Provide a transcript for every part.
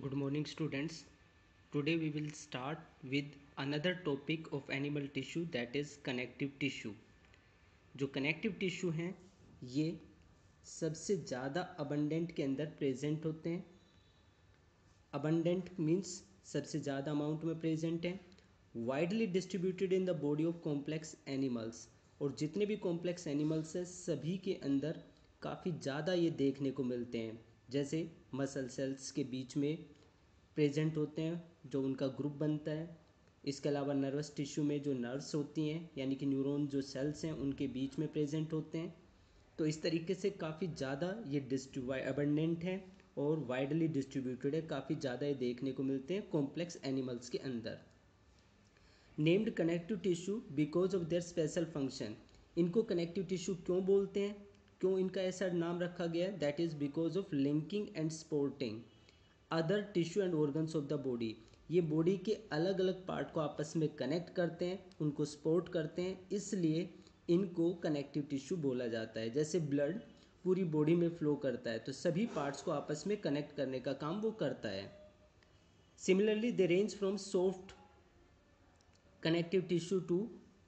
Good morning, students. Today we will start with another topic of animal tissue, that is connective tissue. जो connective tissue हैं ये सबसे ज़्यादा abundant के अंदर प्रेजेंट होते हैं. अबंडेंट मीन्स सबसे ज़्यादा अमाउंट में प्रेजेंट हैं. Widely distributed in the body of complex animals, और जितने भी कॉम्प्लेक्स एनिमल्स हैं सभी के अंदर काफ़ी ज़्यादा ये देखने को मिलते हैं. जैसे मसल सेल्स के बीच में प्रेजेंट होते हैं जो उनका ग्रुप बनता है. इसके अलावा नर्वस टिश्यू में जो नर्व्स होती हैं यानी कि न्यूरॉन जो सेल्स हैं उनके बीच में प्रेजेंट होते हैं. तो इस तरीके से काफ़ी ज़्यादा ये अबंडेंट है और वाइडली डिस्ट्रीब्यूटेड है. काफ़ी ज़्यादा ये देखने को मिलते हैं कॉम्प्लेक्स एनिमल्स के अंदर. Named connective tissue because of their special function. इनको कनेक्टिव टिश्यू क्यों बोलते हैं, क्यों इनका ऐसा नाम रखा गया है? That is because of linking and supporting other tissue and organs of the body. ये बॉडी के अलग अलग पार्ट को आपस में कनेक्ट करते हैं, उनको सपोर्ट करते हैं, इसलिए इनको कनेक्टिव टिश्यू बोला जाता है. जैसे ब्लड पूरी बॉडी में फ्लो करता है तो सभी पार्ट्स को आपस में कनेक्ट करने का काम वो करता है. Similarly they range from soft connective tissue to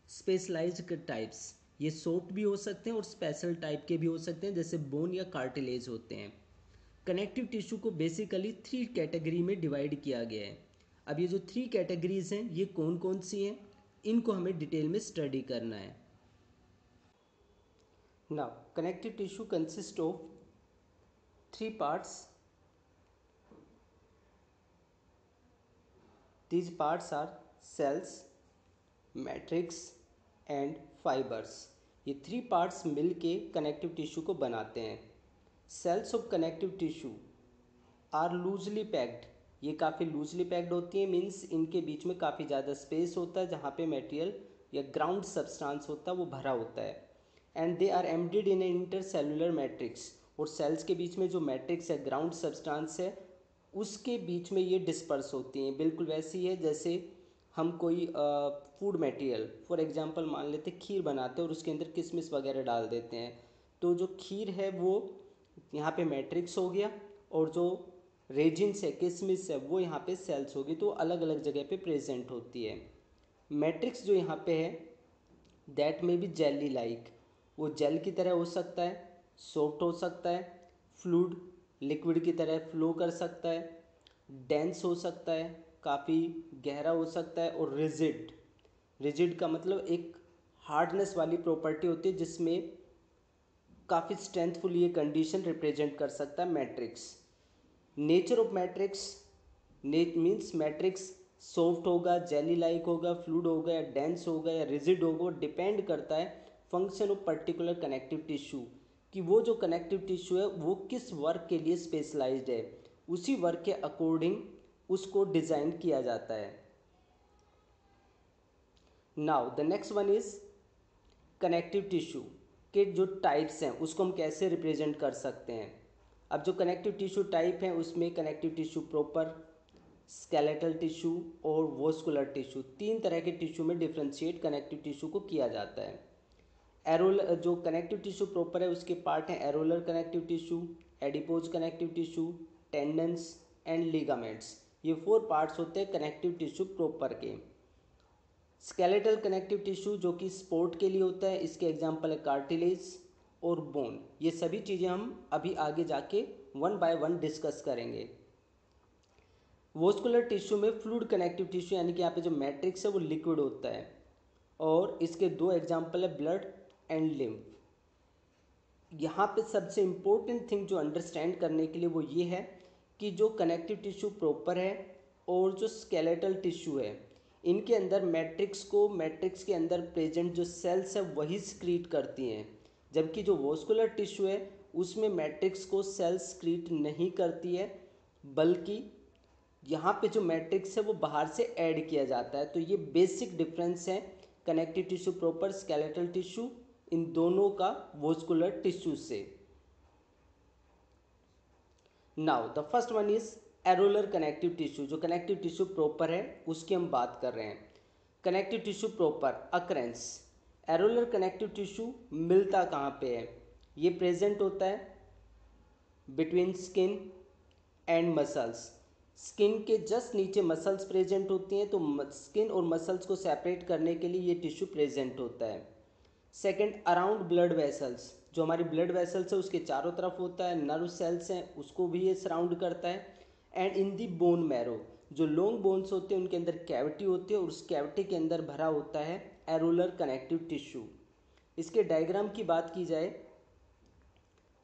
specialised types. ये सॉफ्ट भी हो सकते हैं और स्पेशल टाइप के भी हो सकते हैं, जैसे बोन या कार्टिलेज होते हैं. कनेक्टिव टिश्यू को बेसिकली 3 कैटेगरी में डिवाइड किया गया है. अब ये जो 3 कैटेगरीज हैं ये कौन कौन सी हैं, इनको हमें डिटेल में स्टडी करना है. Now connective tissue consist of 3 parts. These parts are cells, matrix and fibres. ये 3 पार्ट्स मिलके कनेक्टिव टिश्यू को बनाते हैं. Cells of connective tissue are loosely packed. ये काफ़ी लूजली पैक्ड होती है, मीन्स इनके बीच में काफ़ी ज़्यादा स्पेस होता है जहाँ पे मटेरियल या ग्राउंड सब्सटेंस होता है वो भरा होता है. And they are embedded in a intercellular matrix. और सेल्स के बीच में जो मैट्रिक्स है, ग्राउंड सब्सटेंस है, उसके बीच में ये डिस्पर्स होती हैं. बिल्कुल वैसे ही है जैसे हम कोई फूड मटेरियल फॉर एग्जांपल मान लेते खीर बनाते हैं और उसके अंदर किशमिश वगैरह डाल देते हैं. तो जो खीर है वो यहाँ पे मैट्रिक्स हो गया और जो रेजिन्स है, किशमिश है, वो यहाँ पे सेल्स होगी. तो अलग अलग जगह पे प्रेजेंट होती है. मैट्रिक्स जो यहाँ पे है दैट में बी जेली लाइक. वो जेल की तरह हो सकता है, सॉफ्ट हो सकता है, फ्लूइड लिक्विड की तरह फ्लो कर सकता है, डेंस हो सकता है, काफ़ी गहरा हो सकता है, और रिजिड. रिजिड का मतलब एक हार्डनेस वाली प्रॉपर्टी होती है जिसमें काफ़ी स्ट्रेंथफुल ये कंडीशन रिप्रेजेंट कर सकता है matrix. Nature of matrix means matrix soft होगा, जेली लाइक होगा, फ्लूइड होगा, या डेंस होगा, या रिजिड होगा, डिपेंड करता है function of particular connective tissue कि वो जो कनेक्टिव टिश्यू है वो किस वर्क के लिए स्पेशलाइज्ड है. उसी वर्क के अकॉर्डिंग उसको डिज़ाइन किया जाता है. Now the next one is connective tissue के जो टाइप्स हैं उसको हम कैसे रिप्रेजेंट कर सकते हैं. अब जो कनेक्टिव टिश्यू टाइप हैं उसमें connective tissue proper, skeletal tissue और वॉस्कुलर टिश्यू, 3 तरह के टिश्यू में डिफ्रेंशिएट कनेक्टिव टिश्यू को किया जाता है. एरोलर जो कनेक्टिव टिश्यू प्रॉपर है उसके पार्ट हैं areolar connective tissue, adipose connective tissue, tendons and ligaments. ये 4 पार्ट्स होते हैं कनेक्टिव टिश्यू प्रॉपर के. स्केलेटल कनेक्टिव टिश्यू जो कि स्पोर्ट के लिए होता है, इसके एग्जांपल है कार्टिलेज और बोन. ये सभी चीज़ें हम अभी आगे जाके वन बाय वन डिस्कस करेंगे. वॉस्कुलर टिश्यू में फ्लूइड कनेक्टिव टिश्यू यानी कि यहाँ पे जो मैट्रिक्स है वो लिक्विड होता है, और इसके 2 एग्जांपल है ब्लड एंड लिम्फ. यहाँ पे सबसे इम्पोर्टेंट थिंग जो अंडरस्टैंड करने के लिए वो ये है कि जो कनेक्टिव टिश्यू प्रॉपर है और जो स्केलेटल टिश्यू है इनके अंदर मैट्रिक्स के अंदर प्रेजेंट जो सेल्स है वही स्क्रीट करती हैं, जबकि जो वॉस्कुलर टिश्यू है उसमें मैट्रिक्स को सेल्स स्क्रीट नहीं करती है, बल्कि यहाँ पे जो मैट्रिक्स है वो बाहर से ऐड किया जाता है. तो ये बेसिक डिफरेंस है connective tissue proper, skeletal tissue, इन दोनों का वॉस्कुलर टिश्यू से. Now the first one is areolar connective tissue. जो कनेक्टिव टिश्यू प्रॉपर है उसकी हम बात कर रहे हैं. Connective tissue proper occurrence. Areolar connective tissue मिलता कहाँ पे है? ये प्रेजेंट होता है between skin and muscles. Skin के जस्ट नीचे मसल्स प्रेजेंट होती हैं, तो स्किन और मसल्स को सेपरेट करने के लिए ये टिश्यू प्रेजेंट होता है। सेकंड, अराउंड ब्लड वेसल्स, जो हमारी ब्लड वेसल्स है उसके चारों तरफ होता है। नर्व सेल्स हैं उसको भी ये सराउंड करता है। And in the bone marrow, जो लॉन्ग बोन्स होते हैं उनके अंदर कैविटी होती है और उस कैविटी के अंदर भरा होता है एरोलर कनेक्टिव टिश्यू। इसके डायग्राम की बात की जाए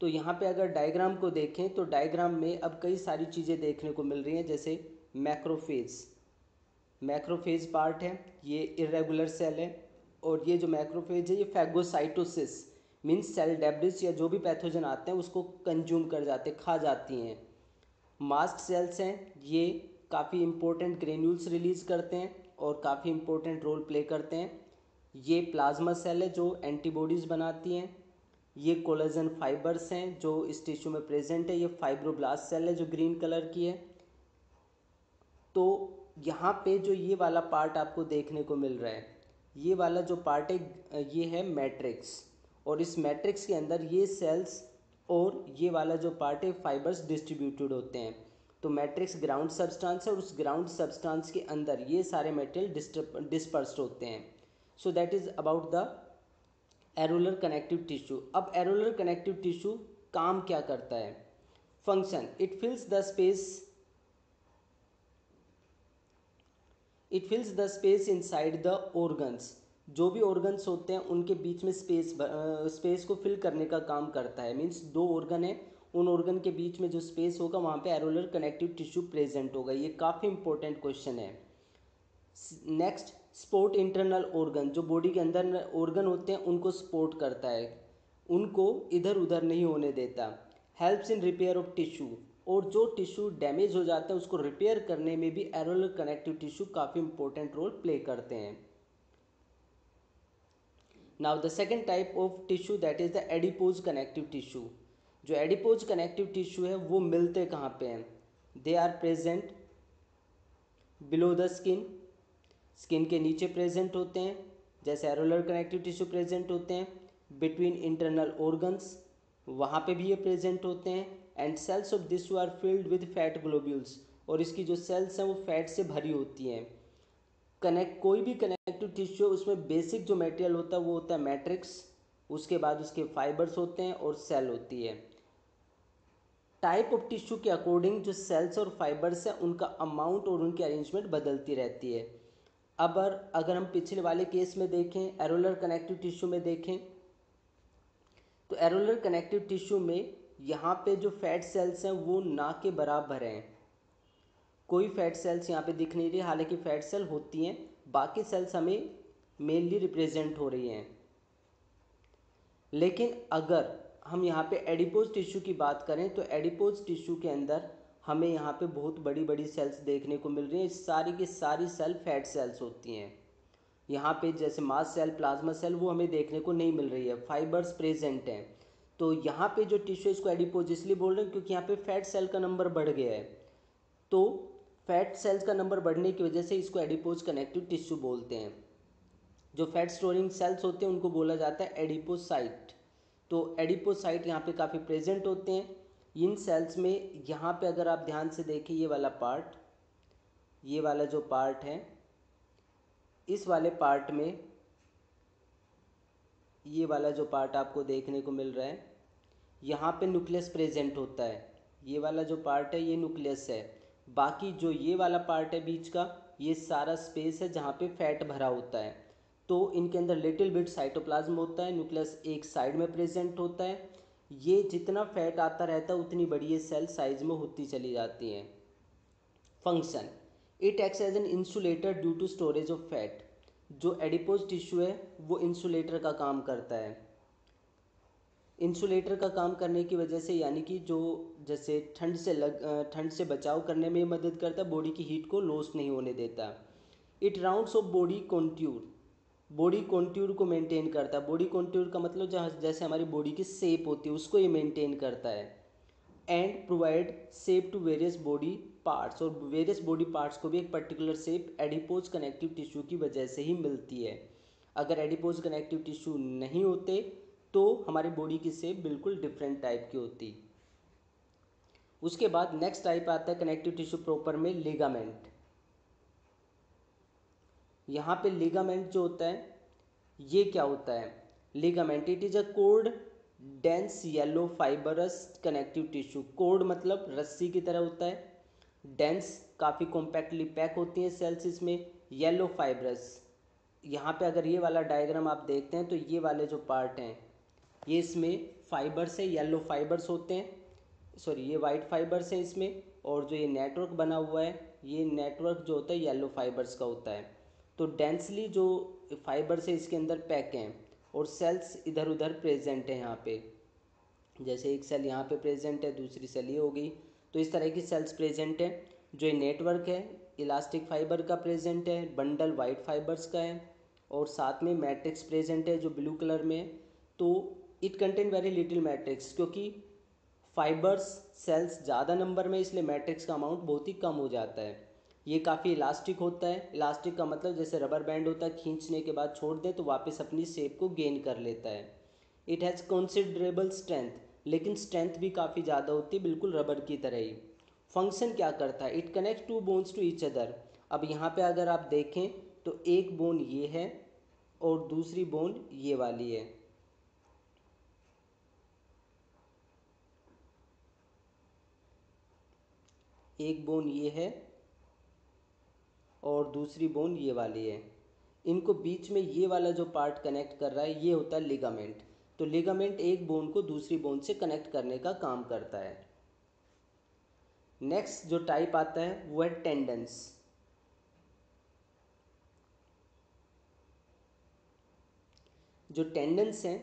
तो यहाँ पे अगर डायग्राम को देखें तो डायग्राम में अब कई सारी चीज़ें देखने को मिल रही हैं, जैसे मैक्रोफेज। मैक्रोफेज पार्ट है, ये इरेगुलर सेल है। और ये जो मैक्रोफेज है ये फैगोसाइटोसिस मीन्स सेल डेब्रिस या जो भी पैथोजन आते हैं उसको कंज्यूम कर जाते, खा जाती हैं। मास्ट सेल्स हैं, ये काफ़ी इंपॉर्टेंट ग्रेन्यूल्स रिलीज करते हैं और काफ़ी इंपॉर्टेंट रोल प्ले करते हैं। ये प्लाज्मा सेल है जो एंटीबॉडीज़ बनाती हैं। ये कोलेजन फाइबर्स हैं जो इस टिश्यू में प्रेजेंट है। ये फाइब्रोब्लास्ट सेल है जो ग्रीन कलर की है। तो यहाँ पे जो ये वाला पार्ट आपको देखने को मिल रहा है, ये वाला जो पार्ट है ये है मैट्रिक्स, और इस मैट्रिक्स के अंदर ये सेल्स और ये वाला जो पार्ट है फाइबर्स डिस्ट्रीब्यूटेड होते हैं। तो मैट्रिक्स ग्राउंड सब्सटेंस है और उस ग्राउंड सब्सटेंस के अंदर ये सारे मटेरियल डिस्पर्स्ड होते हैं। So that is about the areolar connective tissue. अब एरोलर कनेक्टिव टिश्यू काम क्या करता है? Function, it फिल्स the space inside the organs. जो भी ऑर्गन्स होते हैं उनके बीच में स्पेस को फिल करने का काम करता है। मीन्स दो ऑर्गन है, उन ऑर्गन के बीच में जो स्पेस होगा वहाँ पे एरोलर कनेक्टिव टिश्यू प्रेजेंट होगा। ये काफ़ी इंपॉर्टेंट क्वेश्चन है। नेक्स्ट, सपोर्ट इंटरनल ऑर्गन, जो बॉडी के अंदर ऑर्गन होते हैं उनको सपोर्ट करता है, उनको इधर उधर नहीं होने देता। Helps in repair of tissue, और जो टिश्यू डैमेज हो जाता है उसको रिपेयर करने में भी एरोलर कनेक्टिव टिश्यू काफ़ी इंपॉर्टेंट रोल प्ले करते हैं। Now the second type of tissue that is the adipose connective tissue. जो एडिपोज कनेक्टिव टिश्यू है वो मिलते कहाँ पे हैं? They are present below the skin, skin के नीचे प्रेजेंट होते हैं जैसे एरोलर कनेक्टिव टिश्यू प्रेजेंट होते हैं। बिटवीन इंटरनल ऑर्गन्स, वहाँ पे भी ये प्रेजेंट होते हैं। And cells of this are filled with fat globules, और इसकी जो सेल्स हैं वो फैट से भरी होती हैं। कोई भी कनेक्टिव टिश्यू उसमें बेसिक जो मटेरियल होता है वो होता है मैट्रिक्स, उसके बाद उसके फाइबर्स होते हैं और सेल होती है। टाइप ऑफ टिश्यू के अकॉर्डिंग जो सेल्स और फाइबर्स हैं उनका अमाउंट और उनकी अरेंजमेंट बदलती रहती है। अब अगर हम पिछले वाले केस में देखें, एरोलर कनेक्टिव टिश्यू में देखें, तो एरोलर कनेक्टिव टिश्यू में यहाँ पे जो फैट सेल्स हैं वो ना के बराबर हैं। कोई फैट सेल्स यहाँ पे दिख नहीं रही, हालांकि फैट सेल होती हैं, बाकी सेल्स हमें मेनली रिप्रेजेंट हो रही हैं। लेकिन अगर हम यहाँ पे एडिपोज टिश्यू की बात करें तो एडिपोज टिश्यू के अंदर हमें यहाँ पे बहुत बड़ी बड़ी सेल्स देखने को मिल रही हैं। सारी की सारी सेल फैट सेल्स होती हैं। यहाँ पे जैसे मास सेल, प्लाज्मा सेल वो हमें देखने को नहीं मिल रही है, फाइबर्स प्रेजेंट हैं। तो यहाँ पे जो टिश्यू इसको एडिपोज इसलिए बोल रहे हैं क्योंकि यहाँ पे फैट सेल का नंबर बढ़ गया है। तो फैट सेल्स का नंबर बढ़ने की वजह से इसको एडिपोज कनेक्टिव टिश्यू बोलते हैं। जो फैट स्टोरिंग सेल्स होते हैं उनको बोला जाता है एडिपोसाइट। तो एडिपोसाइट यहाँ पे काफ़ी प्रेजेंट होते हैं। इन सेल्स में यहाँ पे अगर आप ध्यान से देखें, ये वाला पार्ट, ये वाला जो पार्ट है, इस वाले पार्ट में ये वाला जो पार्ट आपको देखने को मिल रहा है, यहाँ पे न्यूक्लियस प्रेजेंट होता है। ये वाला जो पार्ट है ये न्यूक्लियस है। बाकी जो ये वाला पार्ट है बीच का, ये सारा स्पेस है जहाँ पे फैट भरा होता है। तो इनके अंदर लिटिल बिट साइटोप्लाज्म होता है, न्यूक्लियस एक साइड में प्रेजेंट होता है। ये जितना फैट आता रहता है उतनी बड़ी ये सेल साइज में होती चली जाती हैं। Function, it acts as an insulator due to storage of fat. जो एडिपोज टिश्यू है वो इंसुलेटर का काम करता है। इंसुलेटर का काम करने की वजह से, यानी कि जो जैसे ठंड से बचाव करने में मदद करता है, बॉडी की हीट को लॉस नहीं होने देता। It rounds off body contour, body contour को मेंटेन करता है। बॉडी कॉन्ट्यूर का मतलब जहाँ जैसे हमारी बॉडी की शेप होती है उसको ये मेंटेन करता है। And provide shape to various body parts, और वेरियस बॉडी पार्ट्स को भी एक particular shape adipose connective tissue की वजह से ही मिलती है। अगर एडिपोज कनेक्टिव टिश्यू नहीं होते तो हमारी बॉडी की शेप बिल्कुल डिफरेंट टाइप की होती। उसके बाद नेक्स्ट टाइप आता है कनेक्टिव टिश्यू प्रॉपर में लिगामेंट। यहाँ पे लिगामेंट जो होता है ये क्या होता है? Ligament it is a cord dense yellow fibrous connective tissue. Cord मतलब रस्सी की तरह होता है, डेंस काफ़ी कॉम्पैक्टली पैक होती हैं सेल्स इसमें, येलो फाइबरस। यहाँ पे अगर ये वाला डायग्राम आप देखते हैं तो ये वाले जो पार्ट हैं ये इसमें फाइबर्स है, येलो फाइबर्स होते हैं, सॉरी ये वाइट फाइबर्स हैं इसमें, और जो ये नेटवर्क बना हुआ है ये नेटवर्क जो होता है येलो फाइबर्स का होता है। तो डेंसली जो फाइबर्स है इसके अंदर पैक हैं और सेल्स इधर उधर प्रेजेंट है यहाँ पे, जैसे एक सेल यहाँ पे प्रेजेंट है, दूसरी सेल ये हो गई, तो इस तरह की सेल्स प्रेजेंट है। जो ये नेटवर्क है इलास्टिक फाइबर का प्रेजेंट है, बंडल वाइट फाइबर्स का है, और साथ में मैट्रिक्स प्रेजेंट है जो ब्लू कलर में है। तो it contain very little matrix, क्योंकि फाइबर्स सेल्स ज़्यादा नंबर में, इसलिए मैट्रिक्स का अमाउंट बहुत ही कम हो जाता है। ये काफ़ी इलास्टिक होता है, इलास्टिक का मतलब जैसे रबर बैंड होता है, खींचने के बाद छोड़ दें तो वापस अपनी शेप को गेन कर लेता है। इट हैज़ कंसिडरेबल स्ट्रेंथ, लेकिन स्ट्रेंथ भी काफ़ी ज़्यादा होती है, बिल्कुल रबर की तरह ही। फंक्शन क्या करता है? It connect two bones to each other. अब यहाँ पे अगर आप देखें तो एक बोन ये है और दूसरी बोन ये वाली है। एक बोन ये है और दूसरी बोन ये वाली है। इनको बीच में ये वाला जो पार्ट कनेक्ट कर रहा है ये होता है लिगामेंट। तो लिगामेंट एक बोन को दूसरी बोन से कनेक्ट करने का काम करता है। नेक्स्ट जो टाइप आता है वो है टेंडन्स। जो टेंडन्स हैं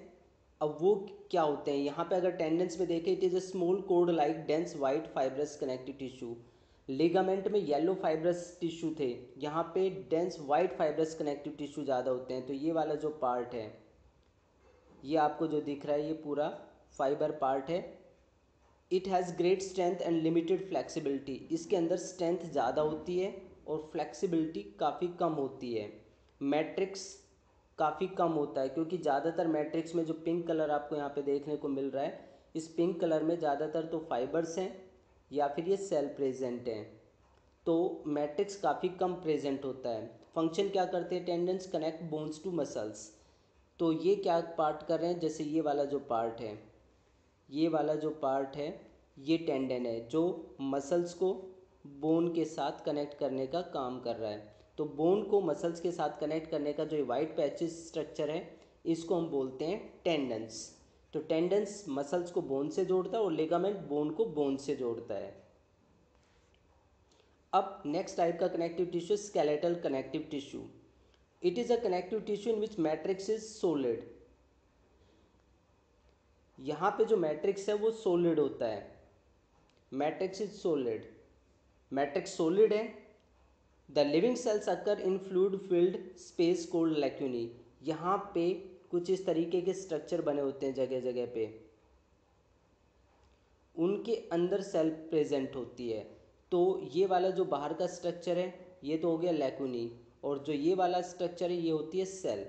अब वो क्या होते हैं? यहाँ पे अगर टेंडन्स में देखें, it is a small code like dense white fibrous connective tissue. Ligament में येलो फाइब्रस टिश्यू थे, यहाँ पे dense white fibrous connective tissue ज़्यादा होते हैं। तो ये वाला जो पार्ट है ये आपको जो दिख रहा है ये पूरा फाइबर पार्ट है। It has great strength and limited flexibility. इसके अंदर स्ट्रेंथ ज़्यादा होती है और फ्लेक्सिबिलिटी काफ़ी कम होती है। मैट्रिक्स काफ़ी कम होता है, क्योंकि ज़्यादातर मैट्रिक्स में जो पिंक कलर आपको यहाँ पे देखने को मिल रहा है, इस पिंक कलर में ज़्यादातर तो फाइबर्स हैं या फिर ये सेल प्रेजेंट हैं। तो मैट्रिक्स काफ़ी कम प्रेजेंट होता है। फंक्शन क्या करते हैं? Tendons connect bones to muscles. तो ये क्या पार्ट कर रहे हैं? जैसे ये वाला जो पार्ट है, ये वाला जो पार्ट है ये टेंडन है जो मसल्स को बोन के साथ कनेक्ट करने का काम कर रहा है। तो बोन को मसल्स के साथ कनेक्ट करने का जो वाइट पैचेस स्ट्रक्चर है इसको हम बोलते हैं टेंडन्स। तो टेंडन्स मसल्स को बोन से जोड़ता है और लिगामेंट बोन को बोन से जोड़ता है। अब नेक्स्ट टाइप का connective tissue skeletal connective tissue. It is a connective tissue in which matrix is solid. यहाँ पे जो मैट्रिक्स है वो सोलिड होता है। Matrix is solid, matrix solid है। The living cells occur in fluid filled space called lacunae. यहाँ पे कुछ इस तरीके के स्ट्रक्चर बने होते हैं जगह जगह पे, उनके अंदर सेल प्रेजेंट होती है। तो ये वाला जो बाहर का स्ट्रक्चर है ये तो हो गया लैक्यूनी, और जो ये वाला स्ट्रक्चर है ये होती है सेल।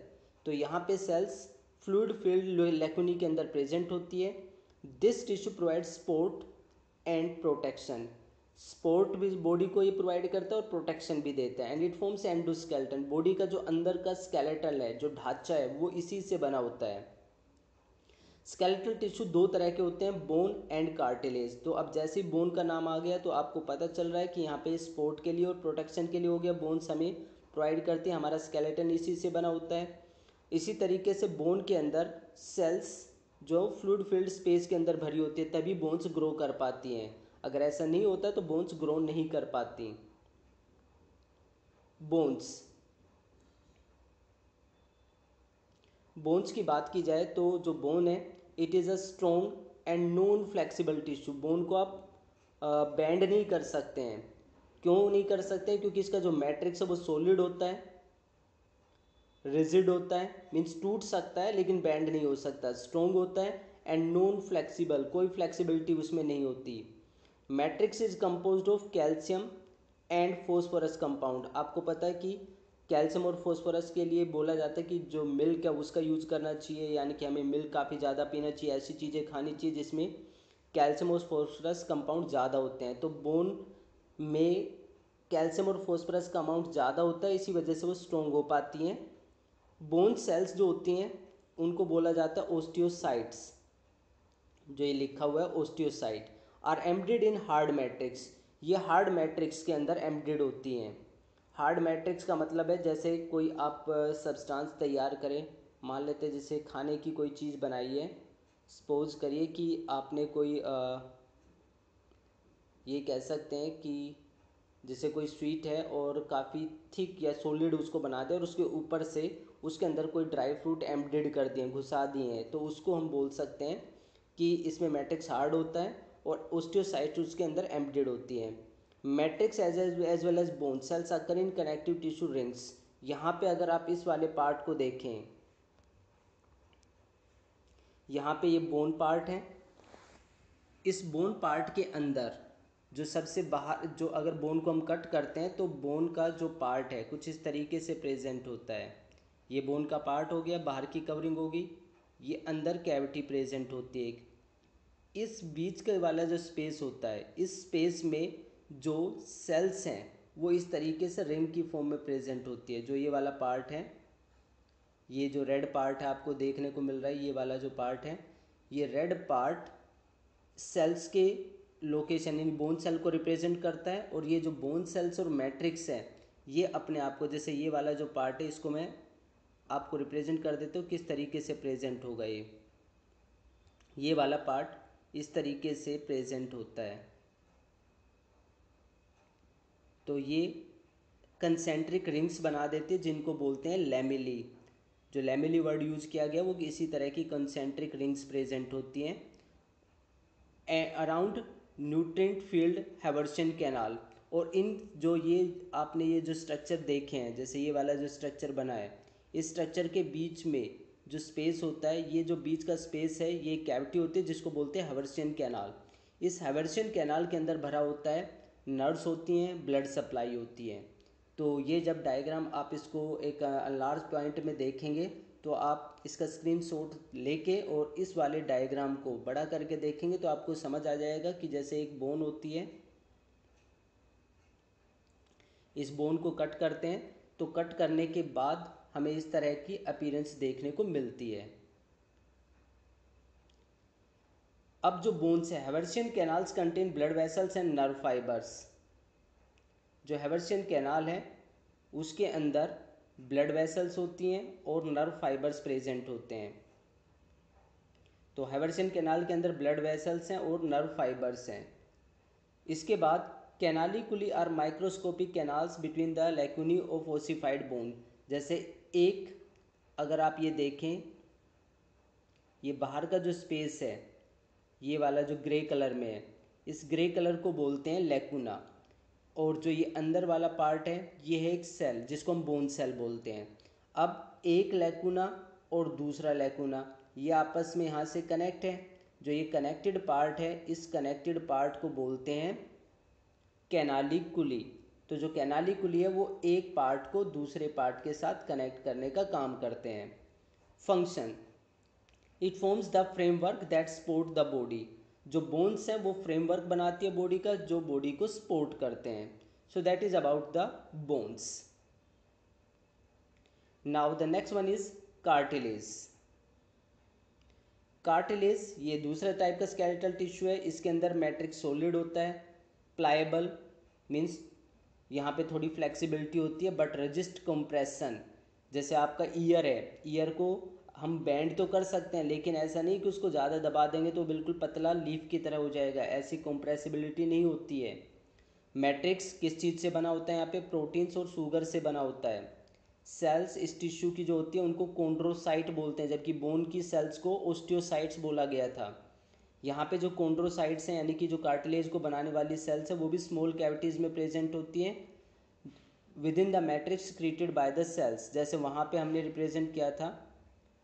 तो यहाँ पे सेल्स फ्लूइड फील्ड लैक्यूनी के अंदर प्रेजेंट होती है। This tissue provide support and protection. Support भी बॉडी को ये प्रोवाइड करता है और प्रोटेक्शन भी देता है। And it forms endoskeleton. Body का जो अंदर का स्केलेटन है, जो ढांचा है, वो इसी से बना होता है। स्केलेटल टिश्यू दो तरह के होते हैं, बोन एंड कार्टिलेज। तो अब जैसे ही बोन का नाम आ गया तो आपको पता चल रहा है कि यहाँ पे सपोर्ट के लिए और प्रोटेक्शन के लिए हो गया, बोन्स हमें प्रोवाइड करती है, हमारा स्केलेटन इसी से बना होता है। इसी तरीके से बोन के अंदर सेल्स जो फ्लूइड फिल्ड स्पेस के अंदर भरी होती है तभी बोन्स ग्रो कर पाती हैं। अगर ऐसा नहीं होता तो बोन्स ग्रो नहीं कर पाती। बोन्स बोन्स की बात की जाए तो जो बोन है it is a strong and non flexible tissue. Bone को आप बैंड नहीं कर सकते हैं। क्यों नहीं कर सकते हैं? क्योंकि इसका जो मैट्रिक्स है वो सॉलिड होता है, रिजिड होता है, मीन्स टूट सकता है लेकिन बैंड नहीं हो सकता। स्ट्रॉन्ग होता है एंड नॉन फ्लेक्सिबल, कोई फ्लेक्सिबिलिटी उसमें नहीं होती। Matrix is composed of calcium and phosphorus compound. आपको पता है कि कैल्शियम और फॉस्फोरस के लिए बोला जाता है कि जो मिल्क है उसका यूज़ करना चाहिए, यानी कि हमें मिल्क काफ़ी ज़्यादा पीना चाहिए, ऐसी चीज़ें खानी चाहिए जिसमें कैल्शियम और फॉस्फोरस कंपाउंड ज़्यादा होते हैं। तो बोन में कैल्शियम और फॉस्फोरस का अमाउंट ज़्यादा होता है, इसी वजह से वो स्ट्रॉन्ग हो पाती हैं। बोन सेल्स जो होती हैं उनको बोला जाता है ओस्टियोसाइट्स, जो ये लिखा हुआ है osteocyte, are embedded in hard matrix. ये हार्ड मैट्रिक्स के अंदर एम्बेडेड होती हैं। हार्ड मैट्रिक्स का मतलब है जैसे कोई आप सब्सटेंस तैयार करें, मान लेते हैं जैसे खाने की कोई चीज़ बनाई है, सपोज करिए कि आपने कोई ये कह सकते हैं कि जैसे कोई स्वीट है और काफ़ी थिक या सॉलिड उसको बना दे और उसके ऊपर से उसके अंदर कोई ड्राई फ्रूट एम्बेडेड कर दिए, घुसा दिए हैं, तो उसको हम बोल सकते हैं कि इसमें मैट्रिक्स हार्ड होता है और ओस्टियोसाइट्स उसके अंदर एम्बेडेड होती हैं। Matrix as well as bone cells occur in connective tissue rings. यहाँ पे अगर आप इस वाले पार्ट को देखें, यहाँ पे ये बोन पार्ट है। इस बोन पार्ट के अंदर जो सबसे बाहर, जो अगर बोन को हम कट करते हैं तो बोन का जो पार्ट है कुछ इस तरीके से प्रेजेंट होता है। ये बोन का पार्ट हो गया, बाहर की कवरिंग होगी, ये अंदर कैविटी प्रेजेंट होती है। इस बीच के वाला जो स्पेस होता है, इस स्पेस में जो सेल्स हैं वो इस तरीके से रिंग की फॉर्म में प्रेजेंट होती है। जो ये वाला पार्ट है, ये जो रेड पार्ट है आपको देखने को मिल रहा है, ये वाला जो पार्ट है, ये रेड पार्ट सेल्स के लोकेशन यानी बोन सेल को रिप्रेजेंट करता है। और ये जो बोन सेल्स और मैट्रिक्स है ये अपने आप को, जैसे ये वाला जो पार्ट है इसको मैं आपको रिप्रेजेंट कर देता हूँ किस तरीके से प्रेजेंट होगा। ये वाला पार्ट इस तरीके से प्रेजेंट होता है। तो ये कंसेंट्रिक रिंग्स बना देते हैं जिनको बोलते हैं लैमेली। जो लैमेली वर्ड यूज़ किया गया वो इसी तरह की कंसेंट्रिक रिंग्स प्रेजेंट होती हैं अराउंड न्यूट्रिएंट फील्ड हैवर्सन कैनाल। और इन जो ये आपने ये जो स्ट्रक्चर देखे हैं, जैसे ये वाला जो स्ट्रक्चर बना है, इस स्ट्रक्चर के बीच में जो स्पेस होता है, ये जो बीच का स्पेस है ये कैविटी होती है जिसको बोलते हैं हैवर्सन कैनाल। इस हैवर्सन कैनाल के अंदर भरा होता है नर्व्स होती हैं, ब्लड सप्लाई होती है। तो ये जब डायग्राम आप इसको एक लार्ज पॉइंट में देखेंगे तो आप इसका स्क्रीनशॉट लेके और इस वाले डायग्राम को बड़ा करके देखेंगे तो आपको समझ आ जाएगा कि जैसे एक बोन होती है, इस बोन को कट करते हैं तो कट करने के बाद हमें इस तरह की अपीयरेंस देखने को मिलती है। अब जो बोन्स है, Haversian canals contain blood vessels and nerve fibres. जो हैवर्सियन कैनाल है उसके अंदर ब्लड वेसल्स होती हैं और नर्व फाइबर्स प्रेजेंट होते हैं। तो हैवर्सियन कैनाल के अंदर ब्लड वेसल्स हैं और नर्व फाइबर्स हैं। इसके बाद canaliculi are microscopic canals between the lacunae of ossified bone. जैसे एक अगर आप ये देखें, ये बाहर का जो स्पेस है ये वाला जो ग्रे कलर में है, इस ग्रे कलर को बोलते हैं लैकुना। और जो ये अंदर वाला पार्ट है ये है एक सेल जिसको हम बोन सेल बोलते हैं। अब एक लैकुना और दूसरा लैकुना ये आपस में यहाँ से कनेक्ट है। जो ये कनेक्टेड पार्ट है इस कनेक्टेड पार्ट को बोलते हैं कैनालिकुली। तो जो कैनालिकुली है वो एक पार्ट को दूसरे पार्ट के साथ कनेक्ट करने का काम करते हैं। Function, it forms the framework that support the body. जो बोन्स हैं वो फ्रेमवर्क बनाती है बॉडी का, जो बॉडी को सपोर्ट करते हैं। So that is about the bones. Now the next one is cartilage. Cartilage ये दूसरा टाइप का स्केलेटल टिश्यू है। इसके अंदर मैट्रिक्स सॉलिड होता है, प्लाएबल मीन्स यहाँ पे थोड़ी फ्लेक्सिबिलिटी होती है, बट रेजिस्ट कंप्रेशन। जैसे आपका ईयर है, ईयर को हम बैंड तो कर सकते हैं लेकिन ऐसा नहीं कि उसको ज़्यादा दबा देंगे तो बिल्कुल पतला लीफ की तरह हो जाएगा, ऐसी कंप्रेसिबिलिटी नहीं होती है। मैट्रिक्स किस चीज़ से बना होता है? यहाँ पे प्रोटीन्स और शुगर से बना होता है। सेल्स इस टिश्यू की जो होती है उनको कॉन्ड्रोसाइट बोलते हैं, जबकि बोन की सेल्स को ओस्टियोसाइट्स बोला गया था। यहाँ पे जो कॉन्ड्रोसाइट्स हैं यानी कि जो कार्टिलेज को बनाने वाली सेल्स है वो भी स्मॉल कैविटीज़ में प्रेजेंट होती हैं within the matrix created by the cells. जैसे वहाँ पे हमने रिप्रेजेंट किया था,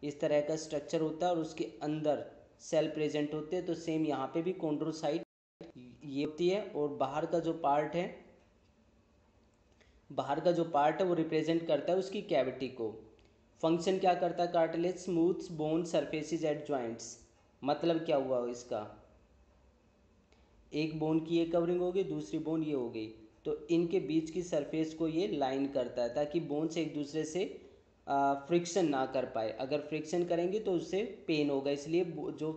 इस तरह का स्ट्रक्चर होता है और उसके अंदर सेल प्रेजेंट होते हैं। तो सेम यहाँ पे भी कॉन्ड्रोसाइट ये होती है और बाहर का जो पार्ट है, बाहर का जो पार्ट है वो रिप्रेजेंट करता है उसकी कैविटी को। फंक्शन क्या करता है cartilage? Smooths bone surfaces at joints. मतलब क्या हुआ इसका? एक बोन की ये कवरिंग होगी, दूसरी बोन ये हो गई, तो इनके बीच की सरफेस को ये लाइन करता है ताकि बोन्स एक दूसरे से फ्रिक्शन ना कर पाए। अगर फ्रिक्शन करेंगे तो उससे पेन होगा, इसलिए जो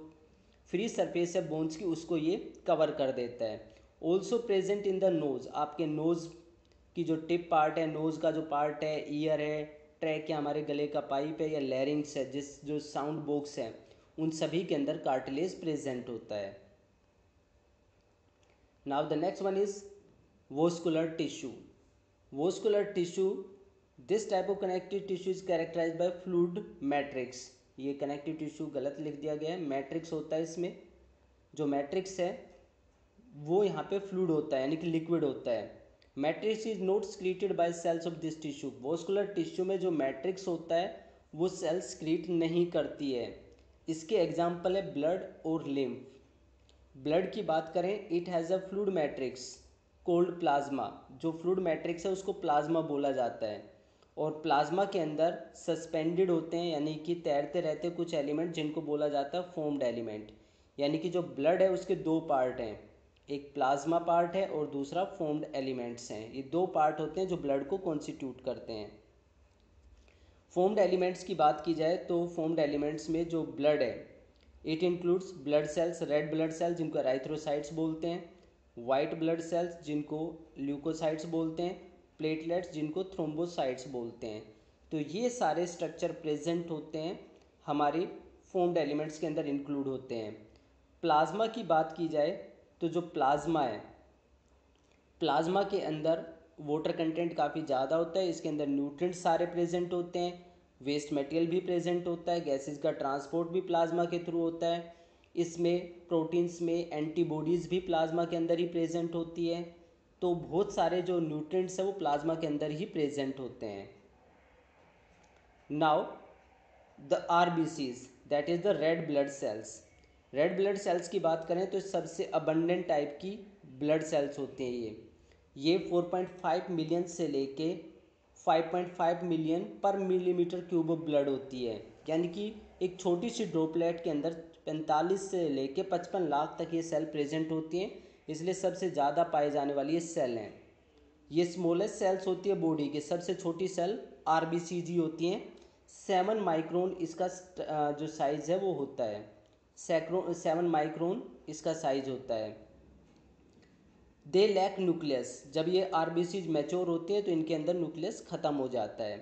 फ्री सरफेस है बोन्स की उसको ये कवर कर देता है। Also present in the nose, आपके नोज़ की जो टिप पार्ट है, नोज़ का जो पार्ट है, ईयर है, ट्रैक या हमारे गले का पाइप है, या लैरिंग्स है, जिस जो साउंड बॉक्स है, उन सभी के अंदर कार्टिलेज प्रेजेंट होता है। Now the next one is vascular tissue. Vascular tissue, this type of connective tissue is characterized by fluid matrix. ये कनेक्टिव टिश्यू गलत लिख दिया गया है, मैट्रिक्स होता है इसमें। जो मैट्रिक्स है वो यहाँ पे फ्लूइड होता है यानी कि लिक्विड होता है। Matrix is not secreted by cells of this tissue. Vascular tissue में जो मैट्रिक्स होता है वो सेल स्क्रीट नहीं करती है। इसके एग्जाम्पल है ब्लड और लिम्फ। ब्लड की बात करें, it has a fluid matrix cold plasma. जो फ्लूइड मैट्रिक्स है उसको प्लाज्मा बोला जाता है। और प्लाज्मा के अंदर सस्पेंडेड होते हैं यानी कि तैरते रहते कुछ एलिमेंट जिनको बोला जाता है फोम्ड एलिमेंट। यानी कि जो ब्लड है उसके दो पार्ट हैं, एक प्लाज्मा पार्ट है और दूसरा फोम्ड एलिमेंट्स हैं। ये दो पार्ट होते हैं जो ब्लड को कॉन्स्टिट्यूट करते हैं। फोम्ड एलिमेंट्स की बात की जाए तो फोम्ड एलिमेंट्स में जो ब्लड है, it includes blood cells, red blood cells जिनको एराइथ्रोसाइट्स बोलते हैं, वाइट ब्लड सेल्स जिनको ल्यूकोसाइट्स बोलते हैं, प्लेटलेट्स जिनको थ्रोम्बोसाइट्स बोलते हैं। तो ये सारे स्ट्रक्चर प्रेजेंट होते हैं हमारे फोम्ड एलिमेंट्स के अंदर इंक्लूड होते हैं। प्लाज्मा की बात की जाए तो जो प्लाज्मा है, प्लाज्मा के अंदर वाटर कंटेंट काफ़ी ज़्यादा होता है, इसके अंदर न्यूट्रिएंट्स सारे प्रेजेंट होते हैं, वेस्ट मटेरियल भी प्रेजेंट होता है, गैसेस का ट्रांसपोर्ट भी प्लाज्मा के थ्रू होता है। इसमें प्रोटीन्स में एंटीबॉडीज़ भी प्लाज्मा के अंदर ही प्रेजेंट होती है। तो बहुत सारे जो न्यूट्रिएंट्स हैं वो प्लाज्मा के अंदर ही प्रेजेंट होते हैं। Now the RBCs, that is the red blood cells. Red blood cells की बात करें तो सबसे अबंडेंट टाइप की ब्लड सेल्स होते हैं ये 4.5 मिलियन से लेके 5.5 मिलियन पर मिलीमीटर क्यूब ऑफ ब्लड होती है। यानी कि एक छोटी सी ड्रॉपलेट के अंदर 45 से लेके 55 लाख तक ये सेल प्रेजेंट होती हैं, इसलिए सबसे ज़्यादा पाए जाने वाली ये सेल हैं। ये स्मॉलेस्ट सेल्स होती है बॉडी की, सबसे छोटी सेल RBCG होती हैं। 7 माइक्रोन इसका जो साइज़ है वो होता है, 7 माइक्रोन इसका साइज होता है। दे लैक न्यूक्लियस, जब ये RBCs मैच्योर होते हैं तो इनके अंदर न्यूक्लियस ख़त्म हो जाता है,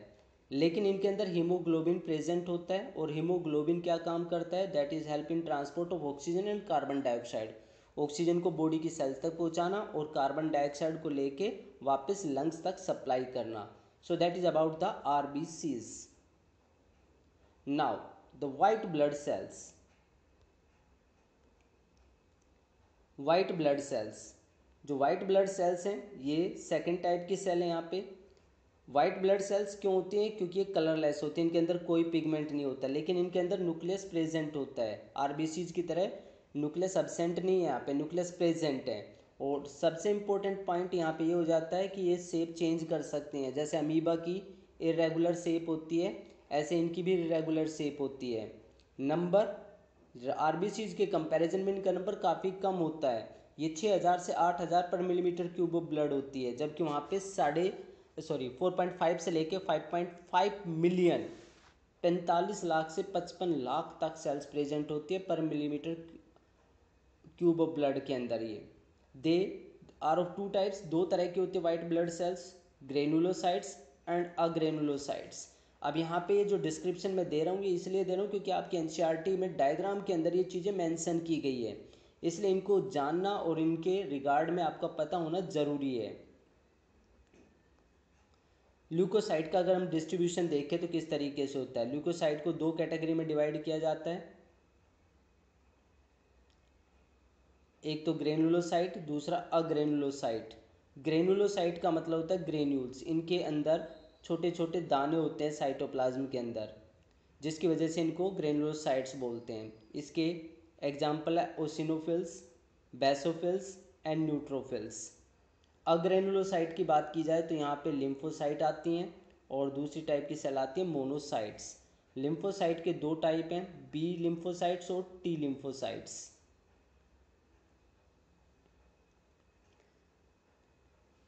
लेकिन इनके अंदर हीमोग्लोबिन प्रेजेंट होता है। और हीमोग्लोबिन क्या काम करता है, that is help in transport of oxygen and carbon dioxide. Oxygen को बॉडी की सेल्स तक पहुंचाना और कार्बन डाइऑक्साइड को लेके वापस लंग्स तक सप्लाई करना। So that is about the RBCs। Now the white blood sales. White blood sales, जो वाइट ब्लड सेल्स हैं ये सेकंड टाइप की सेल है। यहाँ पे वाइट ब्लड सेल्स क्यों होती हैं, क्योंकि ये कलरलेस होती हैं, इनके अंदर कोई पिगमेंट नहीं होता, लेकिन इनके अंदर न्यूक्लियस प्रेजेंट होता है। RBCs की तरह न्यूक्लियस एब्सेंट नहीं है, यहाँ पे न्यूक्लियस प्रेजेंट है। और सबसे इम्पोर्टेंट पॉइंट यहाँ पे ये हो जाता है कि ये शेप चेंज कर सकते हैं। जैसे अमीबा की इरेगुलर शेप होती है, ऐसे इनकी भी इरेगुलर शेप होती है। नंबर RBCs के कंपैरिजन में इनका नंबर काफ़ी कम होता है। ये 6000 से 8000 पर मिलीमीटर क्यूब ऑफ ब्लड होती है, जबकि वहाँ पे 4.5 से लेके 5.5 मिलियन 45 लाख से 55 लाख तक सेल्स प्रेजेंट होती है पर मिलीमीटर क्यूब ऑफ ब्लड के अंदर। ये they are of two types, दो तरह की होती है white blood cells, granulocytes and agranulocytes. अब यहाँ पे ये जो डिस्क्रिप्शन में दे रहा हूँ ये इसलिए दे रहा हूँ क्योंकि आपके NCERT में डायग्राम के अंदर ये चीज़ें मेंशन की गई है, इसलिए इनको जानना और इनके रिगार्ड में आपका पता होना ज़रूरी है। ल्यूकोसाइट का अगर हम डिस्ट्रीब्यूशन देखें तो किस तरीके से होता है, ल्यूकोसाइट को दो कैटेगरी में डिवाइड किया जाता है, एक तो ग्रेनुलोसाइट, दूसरा अग्रेनुलोसाइट। ग्रेनुलोसाइट का मतलब होता है ग्रेन्यूल्स, इनके अंदर छोटे छोटे दाने होते हैं साइटोप्लाज्म के अंदर, जिसकी वजह से इनको ग्रेनुलोसाइट्स बोलते हैं। इसके एग्जाम्पल है ओसिनोफिल्स, बेसोफिल्स एंड न्यूट्रोफिल्स। अग्रेनुलोसाइट की बात की जाए तो यहाँ पे लिम्फोसाइट आती हैं और दूसरी टाइप की सेल आती है मोनोसाइट्स। लिम्फोसाइट के दो टाइप हैं, B लिम्फोसाइट्स और T लिम्फोसाइट्स।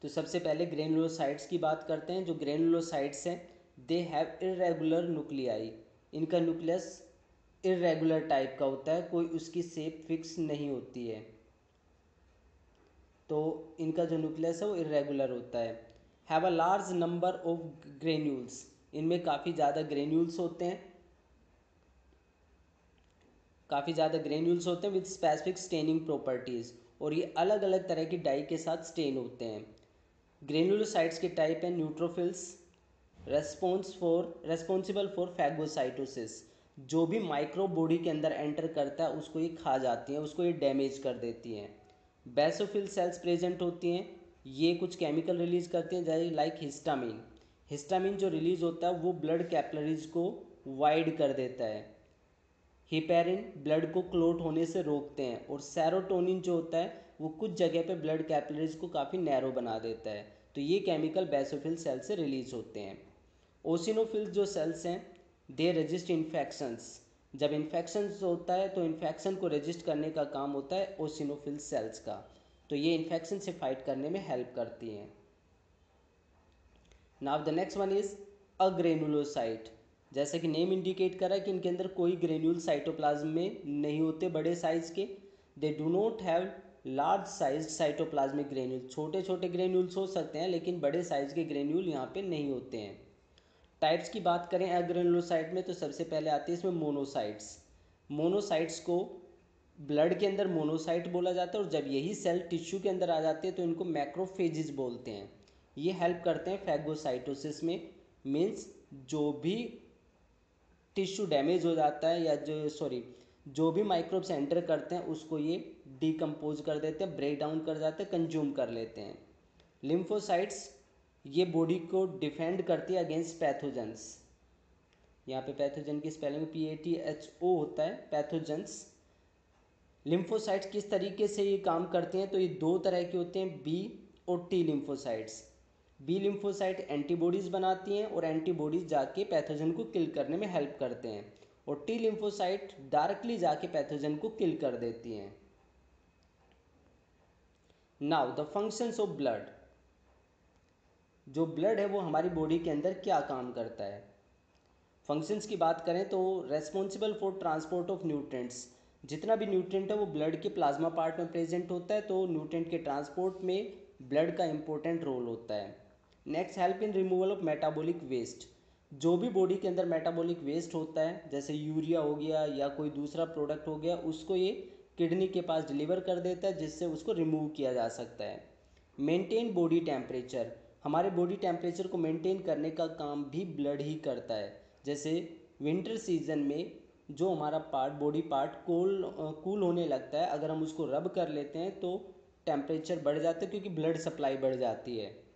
तो सबसे पहले ग्रेनुलोसाइट्स की बात करते हैं। जो ग्रेनुलोसाइट्स हैं दे हैव इरेगुलर न्यूक्लियाई। इनका न्यूक्लियस इरेगुलर टाइप का होता है, कोई उसकी शेप फिक्स नहीं होती है, तो इनका जो न्यूक्लियस है वो इरेगुलर होता है। Have a large number of granules. इनमें काफ़ी ज़्यादा ग्रेन्यूल्स होते हैं, विद स्पेसिफिक स्टेनिंग प्रॉपर्टीज़, और ये अलग अलग तरह की डाई के साथ स्टेन होते हैं। ग्रेनुलोसाइट्स के टाइप हैं न्यूट्रोफिल्स, रेस्पॉन्सिबल फॉर फैगोसाइटोसिस। जो भी माइक्रो बॉडी के अंदर एंटर करता है उसको ये खा जाती हैं, उसको ये डैमेज कर देती हैं। बेसोफिल सेल्स प्रेजेंट होती हैं, ये कुछ केमिकल रिलीज करती हैं जैसे लाइक हिस्टामिन। हिस्टामिन जो रिलीज होता है वो ब्लड कैपिलरीज को वाइड कर देता है। हिपेरिन ब्लड को क्लोट होने से रोकते हैं, और सेरोटोनिन जो होता है वो कुछ जगह पे ब्लड कैपिलरीज को काफ़ी नैरो बना देता है। तो ये केमिकल बेसोफिल सेल से रिलीज होते हैं। ओसिनोफिल जो सेल्स हैं दे रेजिस्ट इन्फेक्शंस। जब इन्फेक्शंस होता है तो इन्फेक्शन को रेजिस्ट करने का काम होता है ओसिनोफिल सेल्स का, तो ये इन्फेक्शन से फाइट करने में हेल्प करती हैं। Now the next one is agranulocyte. जैसे कि नेम इंडिकेट कर रहा है कि इनके अंदर कोई ग्रेन्यूल साइटोप्लाज्म में नहीं होते बड़े साइज के। They do not have large size cytoplasmic granule. छोटे छोटे ग्रेन्यूल्स हो सकते हैं लेकिन बड़े साइज के ग्रेन्यूल यहाँ पे नहीं होते हैं। टाइप्स की बात करें अग्रेनुलोसाइट में तो सबसे पहले आती है इसमें मोनोसाइट्स। मोनोसाइट्स को ब्लड के अंदर मोनोसाइट बोला जाता है, और जब यही सेल टिश्यू के अंदर आ जाते हैं तो इनको मैक्रोफेजिस बोलते हैं। ये हेल्प करते हैं फैगोसाइटोसिस में। मीन्स जो भी टिश्यू डैमेज हो जाता है या जो भी माइक्रोब्स एंटर करते हैं उसको ये डिकम्पोज कर देते हैं, ब्रेक डाउन कर जाते हैं, कंज्यूम कर लेते हैं। लिम्फोसाइट्स ये बॉडी को डिफेंड करती है अगेंस्ट पैथोजेंस। यहाँ पे पैथोजन की स्पेलिंग PATHO होता है, पैथोजेंस। लिम्फोसाइट्स किस तरीके से ये काम करते हैं तो ये दो तरह के होते हैं, बी और T lymphocytes. B lymphocyte antibodies बनाती हैं और एंटीबॉडीज़ जाके पैथोजन को किल करने में हेल्प करते हैं, और टी लिम्फोसाइट डायरेक्टली जाके पैथोजन को किल कर देती हैं। Now the functions of blood. जो ब्लड है वो हमारी बॉडी के अंदर क्या काम करता है। फंक्शंस की बात करें तो responsible for transport of nutrients. जितना भी न्यूट्रिएंट है वो ब्लड के प्लाज्मा पार्ट में प्रेजेंट होता है, तो न्यूट्रिएंट के ट्रांसपोर्ट में ब्लड का इंपॉर्टेंट रोल होता है। Next, help in removal of metabolic waste. जो भी बॉडी के अंदर मेटाबॉलिक वेस्ट होता है जैसे यूरिया हो गया या कोई दूसरा प्रोडक्ट हो गया, उसको ये किडनी के पास डिलीवर कर देता है जिससे उसको रिमूव किया जा सकता है। Maintain body temperature. हमारे बॉडी टेम्परेचर को मेंटेन करने का काम भी ब्लड ही करता है। जैसे विंटर सीजन में जो हमारा पार्ट बॉडी पार्ट कूल होने लगता है, अगर हम उसको रब कर लेते हैं तो टेम्परेचर बढ़ जाता है क्योंकि ब्लड सप्लाई बढ़ जाती है।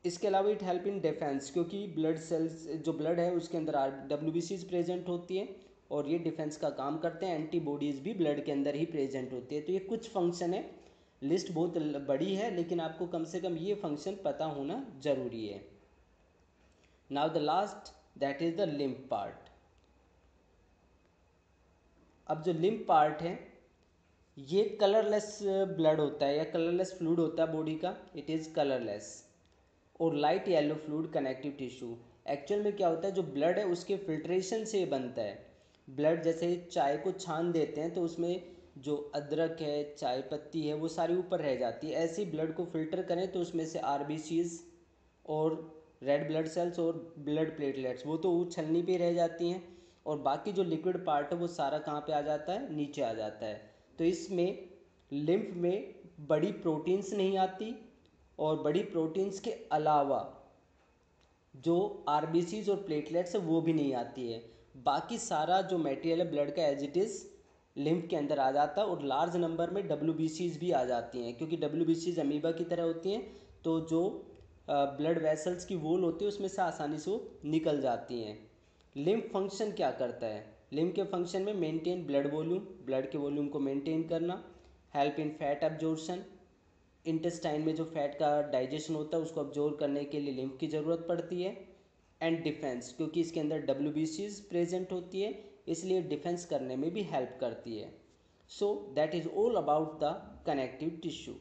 इसके अलावा इट हेल्प इन डिफेंस, क्योंकि ब्लड सेल्स जो ब्लड है उसके अंदर WBCs प्रेजेंट होती है और ये डिफेंस का काम करते हैं। एंटीबॉडीज़ भी ब्लड के अंदर ही प्रेजेंट होती है। तो ये कुछ फंक्शन है, लिस्ट बहुत बड़ी है लेकिन आपको कम से कम ये फंक्शन पता होना ज़रूरी है। Now the last that is the lymph part. अब जो लिम्फ पार्ट है ये कलरलेस ब्लड होता है या कलरलेस फ्लूइड होता है बॉडी का, इट इज़ कलरलेस, और light yellow fluid connective tissue. Actual में क्या होता है, जो ब्लड है उसके फिल्ट्रेशन से बनता है। ब्लड जैसे चाय को छान देते हैं तो उसमें जो अदरक है, चाय पत्ती है, वो सारी ऊपर रह जाती है। ऐसे ही ब्लड को फिल्टर करें तो उसमें से RBCs और रेड ब्लड सेल्स और ब्लड प्लेटलेट्स वो तो उछलनी पे रह जाती हैं, और बाकी जो लिक्विड पार्ट है वो सारा कहाँ पे आ जाता है, नीचे आ जाता है। तो इसमें लिम्फ में बड़ी प्रोटीन्स नहीं आती, और बड़ी प्रोटीन्स के अलावा जो RBCs और प्लेटलेट्स है वो भी नहीं आती है। बाकी सारा जो मटेरियल है ब्लड का एज इट इज़ लिम्फ के अंदर आ जाता है, और लार्ज नंबर में WBCs भी आ जाती हैं क्योंकि WBCs अमीबा की तरह होती हैं, तो जो ब्लड वेसल्स की वॉल होती है उसमें से आसानी से वो निकल जाती हैं। लिम्फ फंक्शन क्या करता है, लिम्फ के फंक्शन में मेंटेन ब्लड वॉल्यूम, ब्लड के वॉल्यूम को मेंटेन करना, help in fat absorption, intestine में जो फैट का डाइजेशन होता है उसको अब्जॉर्व करने के लिए लिम्फ की ज़रूरत पड़ती है। एंड डिफेंस, क्योंकि इसके अंदर WBCs प्रेजेंट होती है इसलिए डिफेंस करने में भी हेल्प करती है। So that is all about the connective tissue.